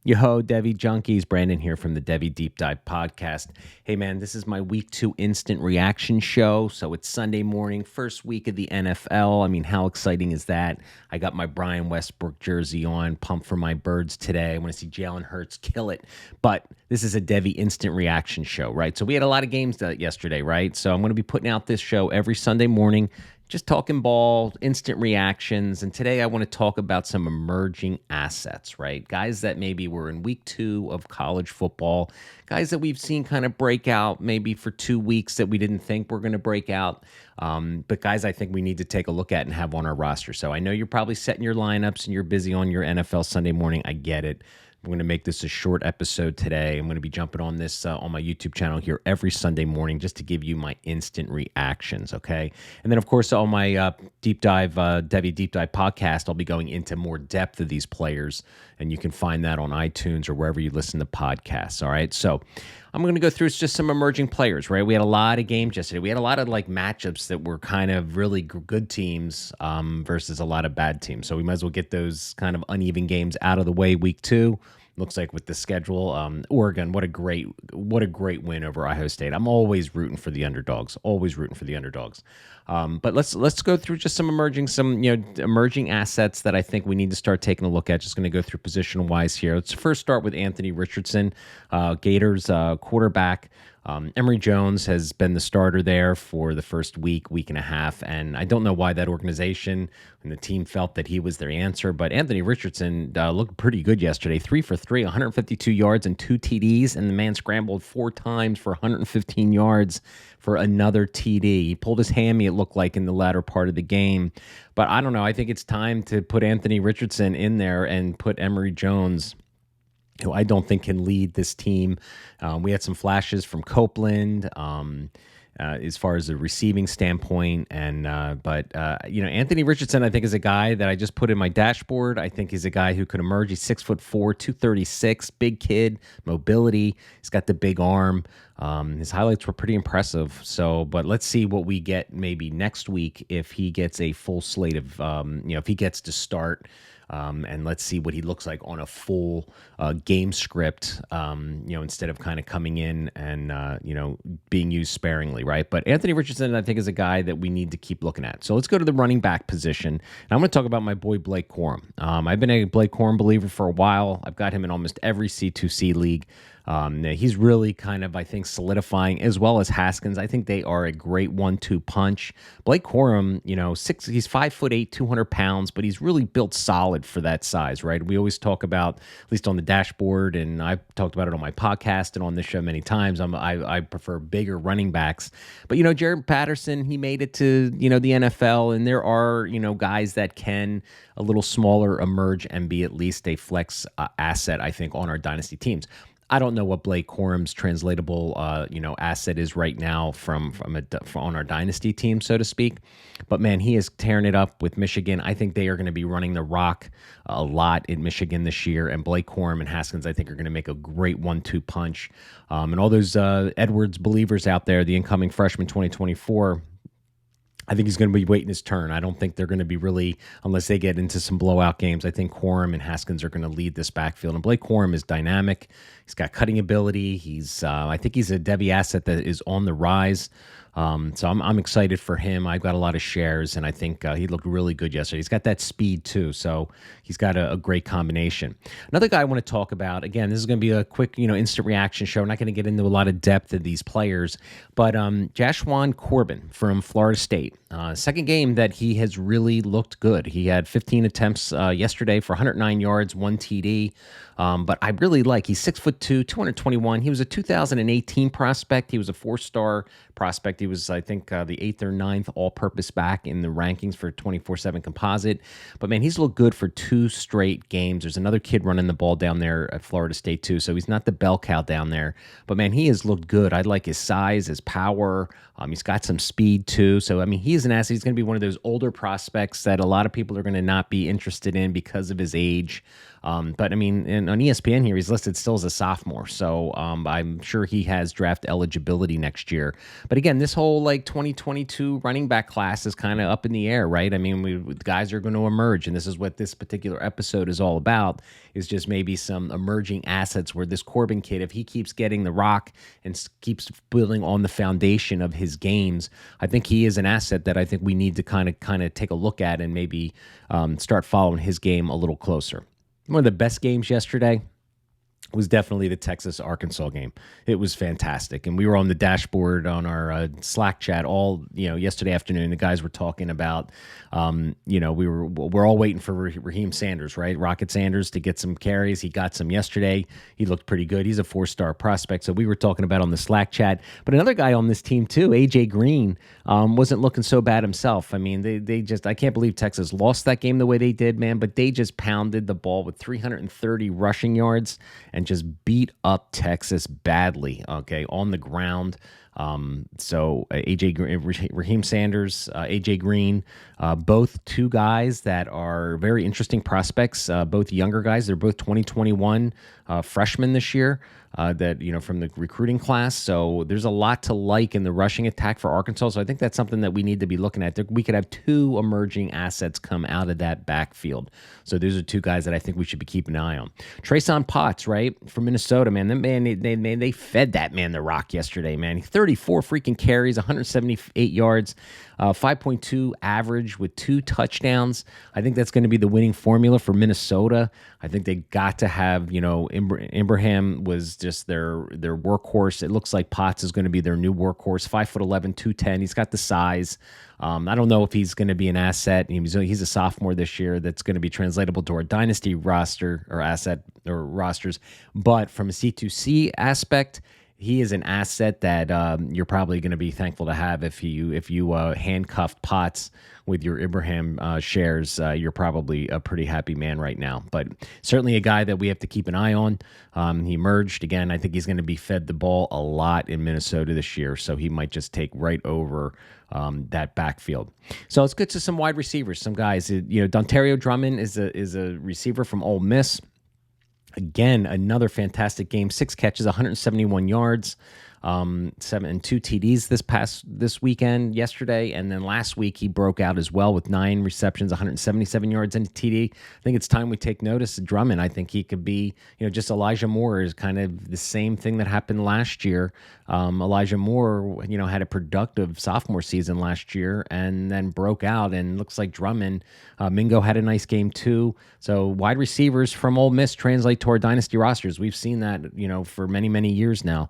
Yo, Devy Junkies, Brandon here from the Devy Deep Dive Podcast. Hey man, this is my week 2 instant reaction show. So it's Sunday morning, first week of the NFL. I mean, how exciting is that? I got my Brian Westbrook jersey on, pumped for my Birds today. I want to see Jalen Hurts kill it. But this is a Devy instant reaction show, right? So we had a lot of games yesterday, right? So I'm going to be putting out this show every Sunday morning, just talking ball, instant reactions. And today I want to talk about some emerging assets, right? Guys that maybe were in week 2 of college football, guys that we've seen kind of break out maybe for 2 weeks that we didn't think were going to break out. But guys, I think we need to take a look at and have on our roster. So I know you're probably setting your lineups and you're busy on your NFL Sunday morning. I get it. I'm going to make this a short episode today. I'm going to be jumping on this on my YouTube channel here every Sunday morning just to give you my instant reactions, okay? And then, of course, on my Deep Dive, Devy Deep Dive podcast, I'll be going into more depth of these players, and you can find that on iTunes or wherever you listen to podcasts, all right? So I'm going to go through just some emerging players, right? We had a lot of games yesterday. We had a lot of matchups that were kind of really good teams versus a lot of bad teams. So we might as well get those kind of uneven games out of the way week 2. Looks like with the schedule, Oregon, what a great win over Ohio State. I'm always rooting for the underdogs. But let's go through just some emerging assets that I think we need to start taking a look at. Just going to go through positional wise here. Let's first start with Anthony Richardson, Gators quarterback. Emory Jones has been the starter there for the first week and a half, and I don't know why that organization and the team felt that he was their answer, but Anthony Richardson looked pretty good yesterday. 3 for 3, 152 yards and 2 TDs, and the man scrambled 4 times for 115 yards for another TD. He pulled his hammy, it looked like, in the latter part of the game, but I don't know. I think it's time to put Anthony Richardson in there and put Emory Jones, who I don't think can lead this team. We had some flashes from Copeland as far as the receiving standpoint, but Anthony Richardson, I think, is a guy that I just put in my dashboard. I think he's a guy who could emerge. He's 6'4", 236, big kid, mobility. He's got the big arm. His highlights were pretty impressive. So, but let's see what we get maybe next week if he gets a full slate of, if he gets to start. And let's see what he looks like on a full game script, instead of kind of coming in and, being used sparingly, right? But Anthony Richardson, I think, is a guy that we need to keep looking at. So let's go to the running back position. And I'm going to talk about my boy Blake Corrin. I've been a Blake Corrin believer for a while. I've got him in almost every C2C league. He's really kind of, I think, solidifying, as well as Haskins. I think they are a great 1-2 punch. Blake Corum, he's 5'8", 200 pounds, but he's really built solid for that size, right? We always talk about, at least on the dashboard, and I've talked about it on my podcast and on this show many times, I prefer bigger running backs. But, Jared Patterson, he made it to, the NFL, and there are, guys that can a little smaller emerge and be at least a flex asset, I think, on our dynasty teams. I don't know what Blake Corum's translatable, asset is right now from on our dynasty team, so to speak. But man, he is tearing it up with Michigan. I think they are going to be running the rock a lot in Michigan this year. And Blake Corum and Haskins, I think, are going to make a great 1-2 punch. And all those Edwards believers out there, the incoming freshman 2024. I think he's going to be waiting his turn. I don't think they're going to be really, unless they get into some blowout games. I think Corum and Haskins are going to lead this backfield. And Blake Corum is dynamic. He's got cutting ability. I think he's a Devy asset that is on the rise. So I'm excited for him. I've got a lot of shares, and I think he looked really good yesterday. He's got that speed too, so he's got a great combination. Another guy I want to talk about, again, this is going to be a quick, instant reaction show. We're not going to get into a lot of depth of these players, but Jashwan Corbin from Florida State. Second game that he has really looked good. He had 15 attempts yesterday for 109 yards, 1 TD. But I really he's 6'2", 221. He was a 2018 prospect. He was a 4-star prospect. He was, I think, the 8th or 9th all-purpose back in the rankings for 24/7 composite. But man, he's looked good for 2 straight games. There's another kid running the ball down there at Florida State too, so he's not the bell cow down there. But man, he has looked good. I like his size, his power. He's got some speed too. So I mean, he's an asset. He's going to be one of those older prospects that a lot of people are going to not be interested in because of his age. But I mean, on ESPN here, he's listed still as a sophomore. So I'm sure he has draft eligibility next year. But again, this this whole like 2022 running back class is kind of up in the air, right? I mean, the guys are going to emerge, and this is what this particular episode is all about, is just maybe some emerging assets where this Corbin kid, if he keeps getting the rock and keeps building on the foundation of his games, I think he is an asset that I think we need to kind of take a look at and maybe start following his game a little closer. One of the best games yesterday was definitely the Texas-Arkansas game. It was fantastic. And we were on the dashboard on our Slack chat all, yesterday afternoon. The guys were talking about, we're all waiting for Raheem Sanders, right? Rocket Sanders to get some carries. He got some yesterday. He looked pretty good. He's a 4-star prospect. So we were talking about on the Slack chat. But another guy on this team too, AJ Green, wasn't looking so bad himself. I mean, I can't believe Texas lost that game the way they did, man. But they just pounded the ball with 330 rushing yards and just beat up Texas badly, okay, on the ground. So Raheem Sanders, AJ Green, both two guys that are very interesting prospects, both younger guys. They're both 2021 freshmen this year. From the recruiting class. So there's a lot to like in the rushing attack for Arkansas. So I think that's something that we need to be looking at. We could have two emerging assets come out of that backfield. So those are two guys that I think we should be keeping an eye on. Trey Potts, right, from Minnesota, man. They fed that man the rock yesterday, man. 34 freaking carries, 178 yards, 5.2 average with 2 touchdowns. I think that's going to be the winning formula for Minnesota. I think they got to have, Ibrahim was just their workhorse. It looks like Potts is going to be their new workhorse. 5'11", 210. He's got the size. I don't know if he's going to be an asset. He's a sophomore this year that's going to be translatable to our dynasty roster or asset or rosters. But from a C2C aspect, he is an asset that you're probably going to be thankful to have if you handcuffed Potts with your Ibrahim shares. You're probably a pretty happy man right now. But certainly a guy that we have to keep an eye on. He emerged again. I think he's going to be fed the ball a lot in Minnesota this year, so he might just take right over that backfield. So let's get to some wide receivers. Some guys, Dontario Drummond is a receiver from Ole Miss. Again, another fantastic game. 6 catches, 171 yards, 7 and 2 TDs this weekend, yesterday, and then last week he broke out as well with 9 receptions, 177 yards and a TD. I think it's time we take notice of Drummond. I think he could be, just Elijah Moore is kind of the same thing that happened last year. Elijah Moore, had a productive sophomore season last year and then broke out, and looks like Drummond, Mingo had a nice game too. So wide receivers from Ole Miss translate to our dynasty rosters. We've seen that, for many, many years now.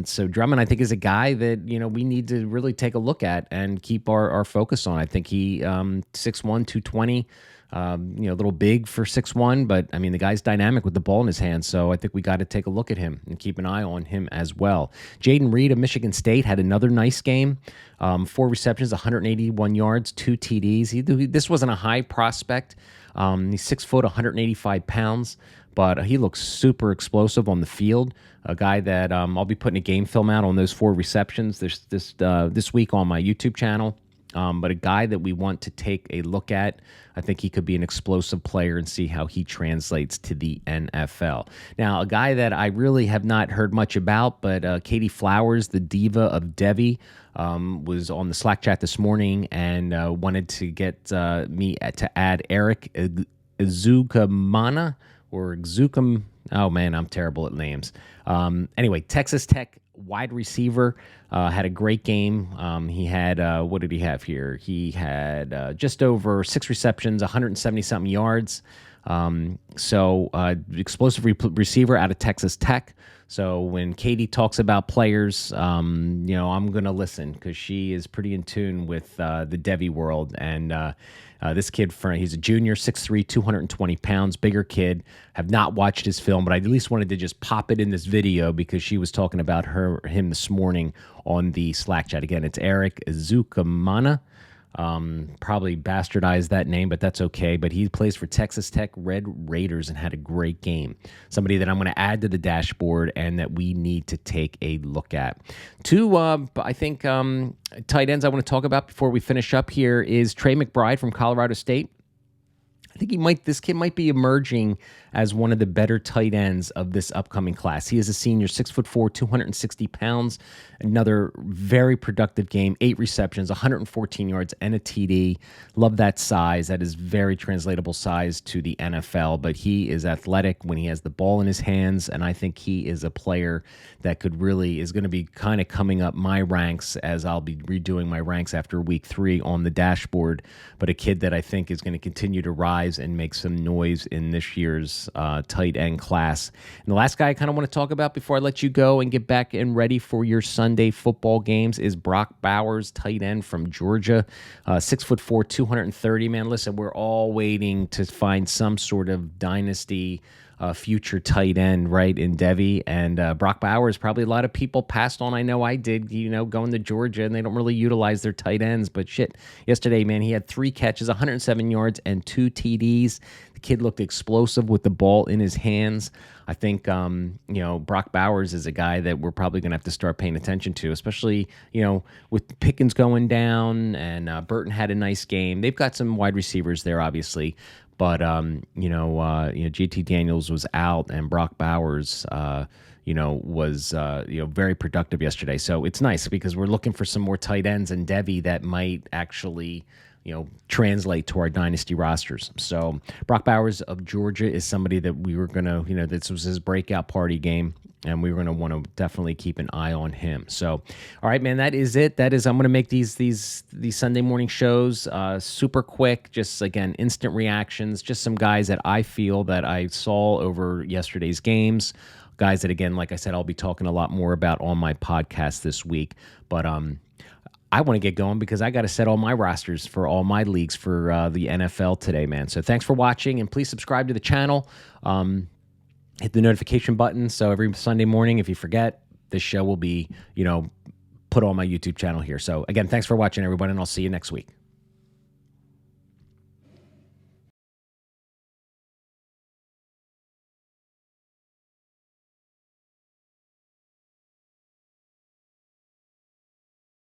So Drummond, I think, is a guy that, we need to really take a look at and keep our focus on. I think he 6'1", 220, a little big for 6'1", but I mean, the guy's dynamic with the ball in his hands. So I think we got to take a look at him and keep an eye on him as well. Jaden Reed of Michigan State had another nice game. 4 receptions, 181 yards, 2 TDs. This wasn't a high prospect. He's 6 foot, 185 pounds, but he looks super explosive on the field. A guy that I'll be putting a game film out on those 4 receptions this week on my YouTube channel. But a guy that we want to take a look at. I think he could be an explosive player and see how he translates to the NFL. Now, a guy that I really have not heard much about, but Katie Flowers, the diva of Devy, was on the Slack chat this morning and wanted to get me to add Eric Ezukamana or Exukam. Oh, man, I'm terrible at names. Anyway, Texas Tech wide receiver, had a great game. He had, what did he have here? He had just over 6 receptions, 170-something yards. Explosive receiver out of Texas Tech. So when Katie talks about players, I'm going to listen because she is pretty in tune with the Devy world. And this kid, he's a junior, 6'3", 220 pounds, bigger kid. Have not watched his film, but I at least wanted to just pop it in this video because she was talking about him this morning on the Slack chat. Again, it's Eric Ezukamana. Probably bastardized that name, but that's okay. But he plays for Texas Tech Red Raiders and had a great game. Somebody that I'm going to add to the dashboard and that we need to take a look at. 2, I think, tight ends I want to talk about before we finish up here is Trey McBride from Colorado State. I think this kid might be emerging as one of the better tight ends of this upcoming class. He is a senior, 6'4", 260 pounds. Another very productive game, 8 receptions, 114 yards, and a TD. Love that size. That is very translatable size to the NFL, but he is athletic when he has the ball in his hands, and I think he is a player that is going to be kind of coming up my ranks as I'll be redoing my ranks after week 3 on the dashboard, but a kid that I think is going to continue to rise and make some noise in this year's tight end class. And the last guy I kind of want to talk about before I let you go and get back and ready for your Sunday football games is Brock Bowers, tight end from Georgia, 6'4", 230. Man, listen, we're all waiting to find some sort of dynasty future tight end, right, in Devy. And Brock Bowers, probably a lot of people passed on. I know I did, going to Georgia, and they don't really utilize their tight ends. But shit, yesterday, man, he had 3 catches, 107 yards, and 2 TDs. The kid looked explosive with the ball in his hands. I think, Brock Bowers is a guy that we're probably going to have to start paying attention to, especially, with Pickens going down and Burton had a nice game. They've got some wide receivers there, obviously. But JT Daniels was out, and Brock Bowers, was very productive yesterday. So it's nice because we're looking for some more tight ends in Devy that might actually translate to our dynasty rosters. So Brock Bowers of Georgia is somebody that we were gonna, this was his breakout party game, and we were going to want to definitely keep an eye on him. So, all right, man, that is it. I'm going to make these Sunday morning shows super quick, just, again, instant reactions, just some guys that I feel that I saw over yesterday's games, guys that, again, like I said, I'll be talking a lot more about on my podcast this week. But I want to get going because I got to set all my rosters for all my leagues for the NFL today, man. So thanks for watching, and please subscribe to the channel. Hit the notification button so every Sunday morning, if you forget, this show will be, put on my YouTube channel here. So again, thanks for watching, everybody, and I'll see you next week.